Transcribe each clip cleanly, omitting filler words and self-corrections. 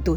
2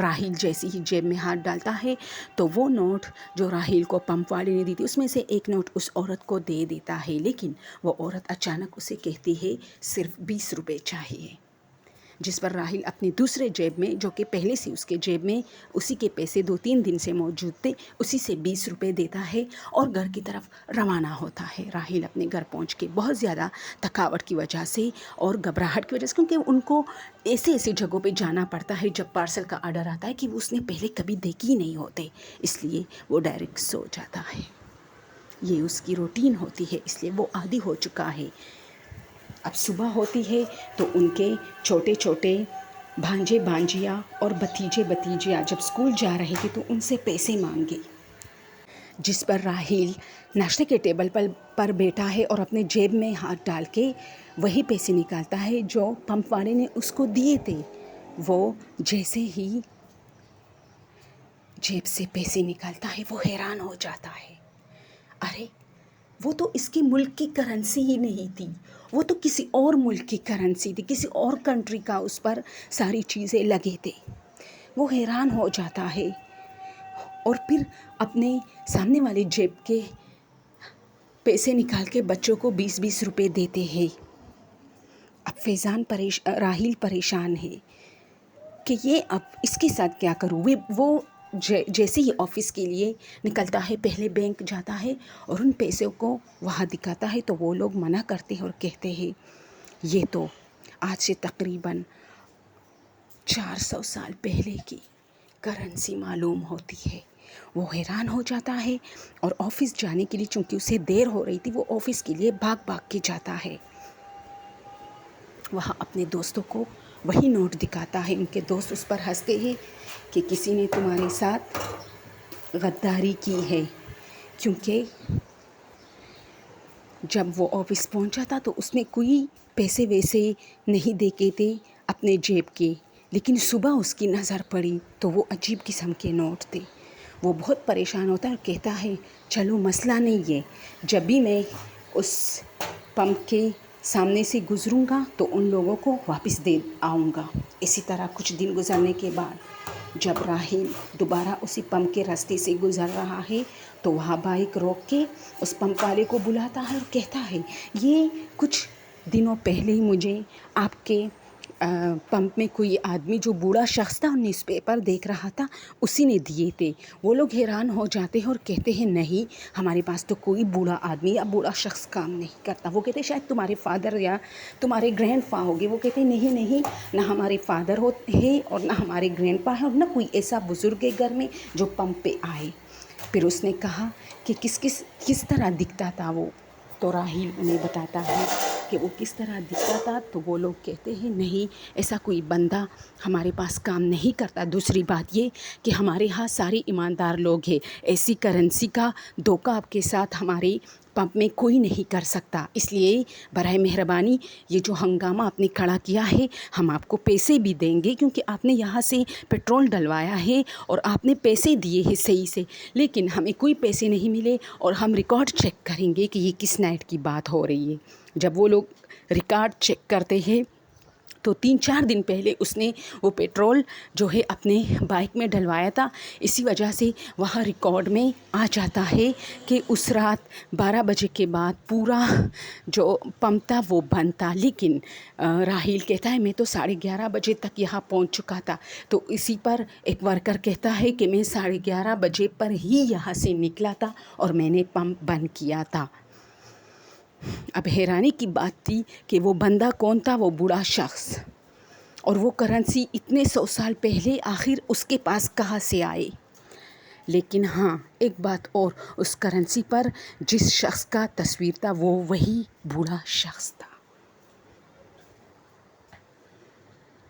راحیل جیسے ہی جیب میں ہاتھ ڈالتا ہے تو وہ نوٹ جو راحیل کو پمپ والے نے دی تھی اس میں سے ایک نوٹ اس عورت کو دے دیتا ہے، لیکن وہ عورت اچانک اسے کہتی ہے صرف 20 روپے چاہیے، جس پر راحیل اپنے دوسرے جیب میں، جو کہ پہلے سے اس کے جیب میں اسی کے پیسے 2-3 دن سے موجود تھے، اسی سے 20 روپے دیتا ہے اور گھر کی طرف روانہ ہوتا ہے۔ راحیل اپنے گھر پہنچ کے بہت زیادہ تھکاوٹ کی وجہ سے اور گھبراہٹ کی وجہ سے، کیونکہ ان کو ایسی جگہوں پہ جانا پڑتا ہے جب پارسل کا آرڈر آتا ہے کہ وہ اس نے پہلے کبھی دیکھی ہی نہیں ہوتے، اس لیے وہ ڈائریکٹ سو جاتا ہے۔ یہ اس کی روٹین ہوتی ہے، اس لیے وہ عادی ہو چکا ہے۔ اب صبح ہوتی ہے تو ان کے چھوٹے چھوٹے بھانجے بھانجیاں اور بھتیجے بھتیجیاں جب اسکول جا رہے تھے تو ان سے پیسے مانگے، جس پر راحیل ناشتے کے ٹیبل پر بیٹھا ہے اور اپنے جیب میں ہاتھ ڈال کے وہی پیسے نکالتا ہے جو پمپ والے نے اس کو دیے تھے۔ وہ جیسے ہی جیب سے پیسے نکالتا ہے وہ حیران ہو جاتا ہے، ارے وہ تو اس کے ملک کی کرنسی ہی نہیں تھی، وہ تو کسی اور ملک کی کرنسی تھی، کسی اور کنٹری کا اس پر ساری چیزیں لگے تھے۔ وہ حیران ہو جاتا ہے اور پھر اپنے سامنے والے جیب کے پیسے نکال کے بچوں کو 20-20 روپے دیتے ہیں۔ اب راحیل پریشان ہے کہ یہ اب اس کے ساتھ کیا کروں۔ وہ جیسے ہی آفس کے لیے نکلتا ہے پہلے بینک جاتا ہے اور ان پیسوں کو وہاں دکھاتا ہے تو وہ لوگ منع کرتے ہیں اور کہتے ہیں یہ تو آج سے تقریباً 400 سال پہلے کی کرنسی معلوم ہوتی ہے۔ وہ حیران ہو جاتا ہے اور آفس جانے کے لیے، چونکہ اسے دیر ہو رہی تھی، وہ آفس کے لیے بھاگ کے جاتا ہے۔ وہاں اپنے دوستوں کو وہی نوٹ دکھاتا ہے، ان کے دوست اس پر ہنستے ہیں کہ کسی نے تمہارے ساتھ غداری کی ہے، کیونکہ جب وہ آفس پہنچا تھا تو اس میں کوئی پیسے ویسے نہیں دیکھے تھے اپنے جیب کے، لیکن صبح اس کی نظر پڑی تو وہ عجیب قسم کے نوٹ تھے۔ وہ بہت پریشان ہوتا ہے اور کہتا ہے چلو مسئلہ نہیں ہے، جب بھی میں اس پمپ کے سامنے سے گزروں گا تو ان لوگوں کو واپس دے آؤں گا۔ اسی طرح کچھ دن گزرنے کے بعد جب راحیل دوبارہ اسی پمپ کے راستے سے گزر رہا ہے تو وہاں بائک روک کے اس پمپ والے کو بلاتا ہے اور کہتا ہے یہ کچھ دنوں پہلے ہی مجھے آپ کے پمپ میں کوئی آدمی جو بوڑھا شخص تھا نیوز پیپر دیکھ رہا تھا اسی نے دیے تھے۔ وہ لوگ حیران ہو جاتے ہیں اور کہتے ہیں نہیں، ہمارے پاس تو کوئی بوڑھا آدمی یا بوڑھا شخص کام نہیں کرتا۔ وہ کہتے ہیں شاید تمہارے فادر یا تمہارے گرینڈ فا ہوگے۔ وہ کہتے ہیں نہیں، نہ ہمارے فادر ہے اور نہ ہمارے گرینڈ پا ہے اور نہ کوئی ایسا بزرگ ہے گھر میں جو پمپ پہ آئے۔ پھر اس نے کہا کہ کس طرح دکھتا تھا وہ، تو راحیل انہیں بتاتا ہے کہ وہ کس طرح دکھتا تھا، تو وہ لوگ کہتے ہیں نہیں، ایسا کوئی بندہ ہمارے پاس کام نہیں کرتا۔ دوسری بات یہ کہ ہمارے ہاں سارے ایماندار لوگ ہیں، ایسی کرنسی کا دھوکہ آپ کے ساتھ ہمارے پمپ میں کوئی نہیں کر سکتا، اس لیے برائے مہربانی یہ جو ہنگامہ آپ نے کھڑا کیا ہے ہم آپ کو پیسے بھی دیں گے، کیونکہ آپ نے یہاں سے پیٹرول ڈلوایا ہے اور آپ نے پیسے دیے ہیں صحیح سے، لیکن ہمیں کوئی پیسے نہیں ملے اور ہم ریکارڈ چیک کریں گے کہ یہ کس نائٹ کی بات ہو رہی ہے۔ جب وہ لوگ ریکارڈ چیک کرتے ہیں تو 3-4 دن پہلے اس نے وہ پیٹرول جو ہے اپنے بائک میں ڈلوایا تھا، اسی وجہ سے وہاں ریکارڈ میں آ جاتا ہے کہ اس رات 12 بجے کے بعد پورا جو پمپ تھا وہ بند تھا۔ لیکن راحیل کہتا ہے میں تو 11:30 بجے تک یہاں پہنچ چکا تھا، تو اسی پر ایک ورکر کہتا ہے کہ میں 11:30 بجے پر ہی یہاں سے نکلا تھا اور میں نے پمپ بند کیا تھا۔ اب حیرانی کی بات تھی کہ وہ بندہ کون تھا، وہ بوڑھا شخص، اور وہ کرنسی اتنے 100 سال پہلے آخر اس کے پاس کہاں سے آئے۔ لیکن ہاں ایک بات اور، اس کرنسی پر جس شخص کا تصویر تھا وہ وہی بوڑھا شخص تھا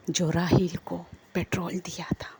جو راحیل کو پیٹرول دیا تھا۔